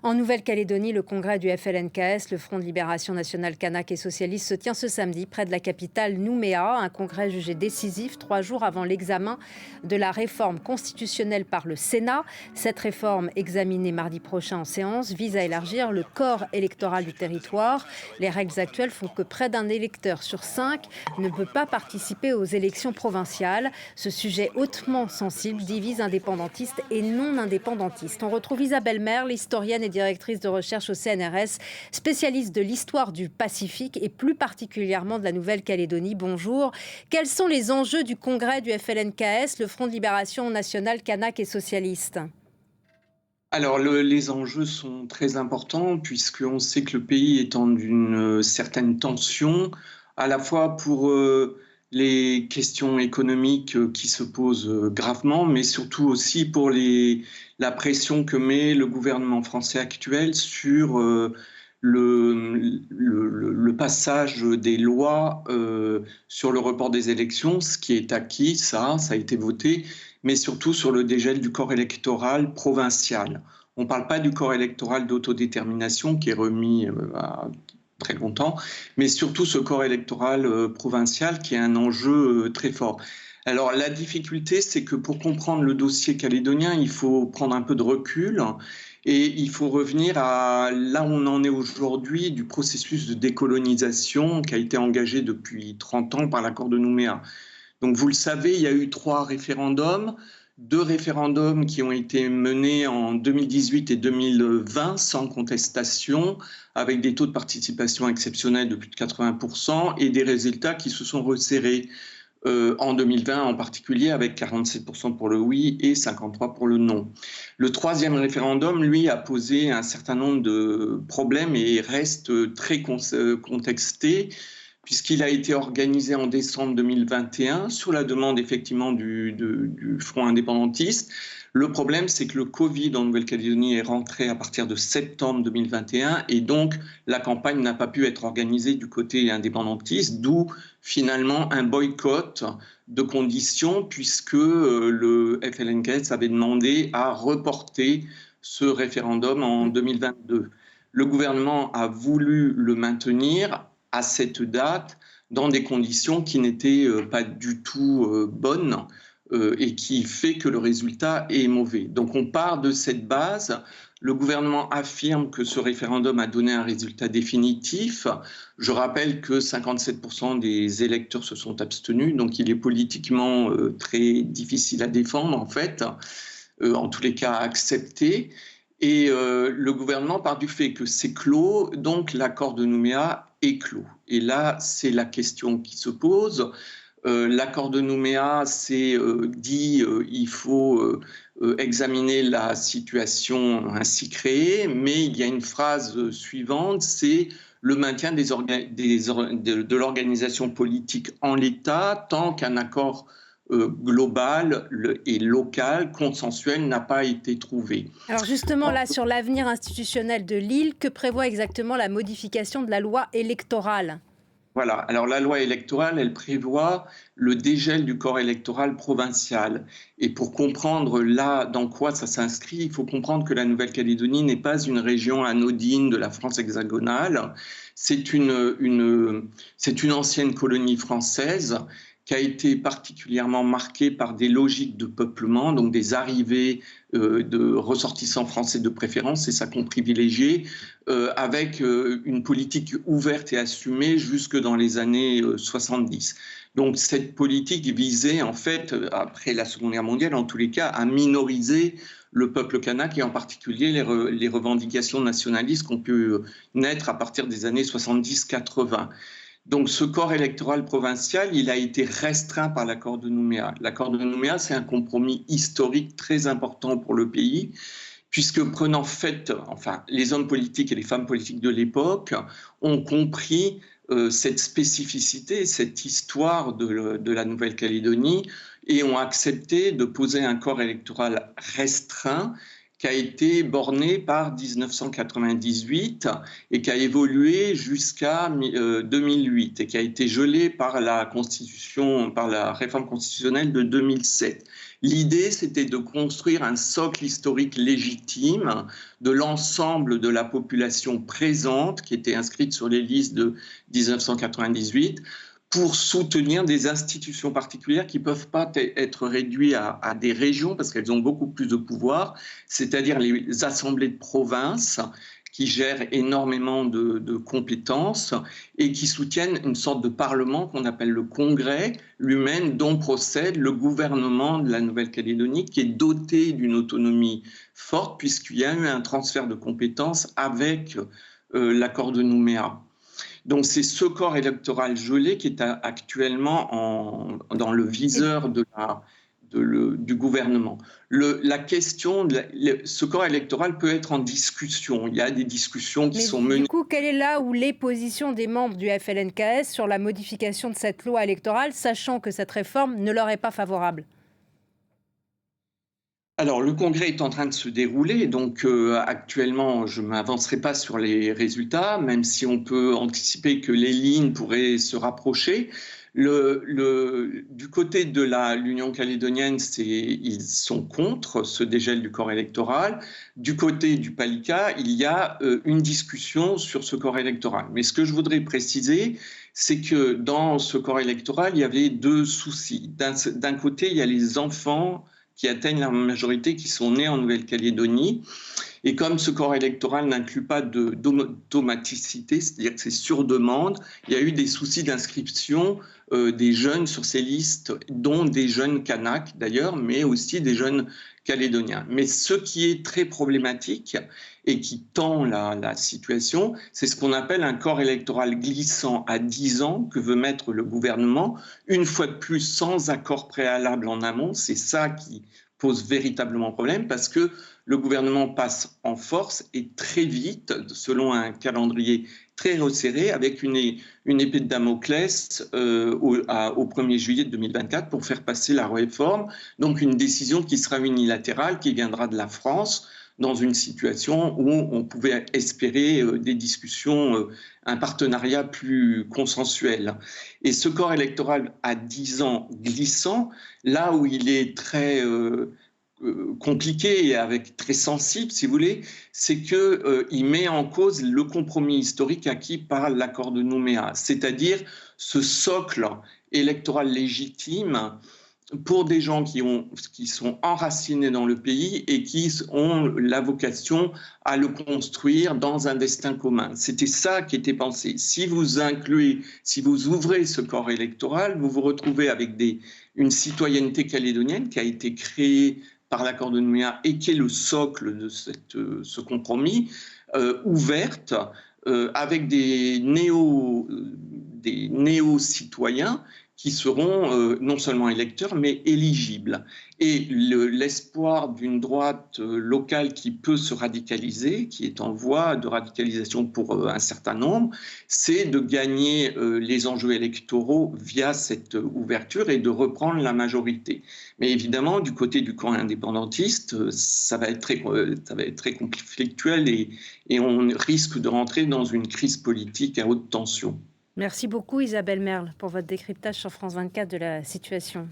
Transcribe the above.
En Nouvelle-Calédonie, le congrès du FLNKS, le Front de Libération Nationale Kanak et Socialiste, se tient ce samedi près de la capitale Nouméa. Un congrès jugé décisif 3 jours avant l'examen de la réforme constitutionnelle par le Sénat. Cette réforme, examinée mardi prochain en séance, vise à élargir le corps électoral du territoire. Les règles actuelles font que près d'un électeur sur 5 ne peut pas participer aux élections provinciales. Ce sujet hautement sensible divise indépendantistes et non indépendantistes. On retrouve Isabelle Merle, historienne et directrice de recherche au CNRS, spécialiste de l'histoire du Pacifique et plus particulièrement de la Nouvelle-Calédonie. Bonjour. Quels sont les enjeux du congrès du FLNKS, le Front de Libération Nationale Kanak et Socialiste ? Alors, les enjeux sont très importants puisqu'on sait que le pays est en une certaine tension, à la fois pour les questions économiques qui se posent gravement, mais surtout aussi pour la pression que met le gouvernement français actuel sur le passage des lois sur le report des élections, ce qui est acquis, ça a été voté, mais surtout sur le dégel du corps électoral provincial. On ne parle pas du corps électoral d'autodétermination qui est remis à très longtemps, mais surtout ce corps électoral provincial qui est un enjeu très fort. Alors la difficulté, c'est que pour comprendre le dossier calédonien, il faut prendre un peu de recul et il faut revenir à là où on en est aujourd'hui du processus de décolonisation qui a été engagé depuis 30 ans par l'accord de Nouméa. Donc vous le savez, il y a eu 3 référendums, 2 référendums qui ont été menés en 2018 et 2020 sans contestation, avec des taux de participation exceptionnels de plus de 80% et des résultats qui se sont resserrés en 2020 en particulier, avec 47% pour le oui et 53% pour le non. Le 3e référendum, lui, a posé un certain nombre de problèmes et reste très contesté, puisqu'il a été organisé en décembre 2021 sur la demande effectivement du Front indépendantiste. Le problème, c'est que le Covid en Nouvelle-Calédonie est rentré à partir de septembre 2021 et donc la campagne n'a pas pu être organisée du côté indépendantiste, d'où finalement un boycott de conditions puisque le FLNKS avait demandé à reporter ce référendum en 2022. Le gouvernement a voulu le maintenir à cette date dans des conditions qui n'étaient pas du tout bonnes et qui fait que le résultat est mauvais. Donc on part de cette base. Le gouvernement affirme que ce référendum a donné un résultat définitif. Je rappelle que 57% des électeurs se sont abstenus, donc il est politiquement très difficile à défendre en fait, en tous les cas à accepter. Et le gouvernement part du fait que c'est clos, donc l'accord de Nouméa est clos. Et là, c'est la question qui se pose. L'accord de Nouméa, c'est dit il faut examiner la situation ainsi créée, mais il y a une phrase suivante, c'est le maintien de l'organisation politique en l'état tant qu'un accord global et local, consensuel, n'a pas été trouvé. Alors justement, là, sur l'avenir institutionnel de l'île, que prévoit exactement la modification de la loi électorale ? Voilà. Alors la loi électorale, elle prévoit le dégel du corps électoral provincial. Et pour comprendre là dans quoi ça s'inscrit, il faut comprendre que la Nouvelle-Calédonie n'est pas une région anodine de la France hexagonale. C'est une ancienne colonie française qui a été particulièrement marquée par des logiques de peuplement, donc des arrivées de ressortissants français de préférence, c'est ça qu'on privilégiait, avec une politique ouverte et assumée jusque dans les années 70. Donc cette politique visait en fait, après la Seconde Guerre mondiale, en tous les cas, à minoriser le peuple kanak et en particulier les revendications nationalistes qui ont pu naître à partir des années 70-80. Donc ce corps électoral provincial, il a été restreint par l'accord de Nouméa. L'accord de Nouméa, c'est un compromis historique très important pour le pays, puisque prenant fait, enfin, les hommes politiques et les femmes politiques de l'époque ont compris cette spécificité, cette histoire de la Nouvelle-Calédonie et ont accepté de poser un corps électoral restreint qui a été borné par 1998 et qui a évolué jusqu'à 2008 et qui a été gelé par la Constitution, par la réforme constitutionnelle de 2007. L'idée, c'était de construire un socle historique légitime de l'ensemble de la population présente qui était inscrite sur les listes de 1998 pour soutenir des institutions particulières qui ne peuvent pas être réduites à des régions parce qu'elles ont beaucoup plus de pouvoir, c'est-à-dire les assemblées de province qui gèrent énormément de compétences et qui soutiennent une sorte de parlement qu'on appelle le Congrès lui-même, dont procède le gouvernement de la Nouvelle-Calédonie, qui est doté d'une autonomie forte puisqu'il y a eu un transfert de compétences avec l'accord de Nouméa. Donc c'est ce corps électoral gelé qui est actuellement dans le viseur du gouvernement. La question, ce corps électoral peut être en discussion. Il y a des discussions qui sont menées. Du coup, quelle est là où les positions des membres du FLNKS sur la modification de cette loi électorale, sachant que cette réforme ne leur est pas favorable ? Alors, le congrès est en train de se dérouler, donc actuellement, je ne m'avancerai pas sur les résultats, même si on peut anticiper que les lignes pourraient se rapprocher. Du côté de l'Union calédonienne, ils sont contre ce dégel du corps électoral. Du côté du Palika, il y a une discussion sur ce corps électoral. Mais ce que je voudrais préciser, c'est que dans ce corps électoral, il y avait deux soucis. D'un côté, il y a les enfants qui atteignent la majorité, qui sont nés en Nouvelle-Calédonie. Et comme ce corps électoral n'inclut pas d'automaticité, c'est-à-dire que c'est sur demande, il y a eu des soucis d'inscription des jeunes sur ces listes, dont des jeunes Kanaks d'ailleurs, mais aussi des jeunes Calédoniens. Mais ce qui est très problématique et qui tend la situation, c'est ce qu'on appelle un corps électoral glissant à 10 ans que veut mettre le gouvernement, une fois de plus sans accord préalable en amont. C'est ça qui pose véritablement problème parce que le gouvernement passe en force et très vite, selon un calendrier très resserré, avec une épée de Damoclès au 1er juillet 2024 pour faire passer la réforme. Donc une décision qui sera unilatérale, qui viendra de la France, dans une situation où on pouvait espérer des discussions, un partenariat plus consensuel. Et ce corps électoral à 10 ans glissant, là où il est très compliqué et très sensible, si vous voulez, c'est qu'il met en cause le compromis historique acquis par l'accord de Nouméa, c'est-à-dire ce socle électoral légitime pour des gens qui sont enracinés dans le pays et qui ont la vocation à le construire dans un destin commun. C'était ça qui était pensé. Si vous ouvrez ce corps électoral, vous vous retrouvez avec une citoyenneté calédonienne qui a été créée par l'accord de Nouméa et qui est le socle de ce compromis, ouverte, avec des néo-citoyens qui seront non seulement électeurs, mais éligibles. Et l'espoir d'une droite locale qui peut se radicaliser, qui est en voie de radicalisation pour un certain nombre, c'est de gagner les enjeux électoraux via cette ouverture et de reprendre la majorité. Mais évidemment, du côté du camp indépendantiste, ça va être très conflictuel et on risque de rentrer dans une crise politique à haute tension. Merci beaucoup Isabelle Merle pour votre décryptage sur France 24 de la situation.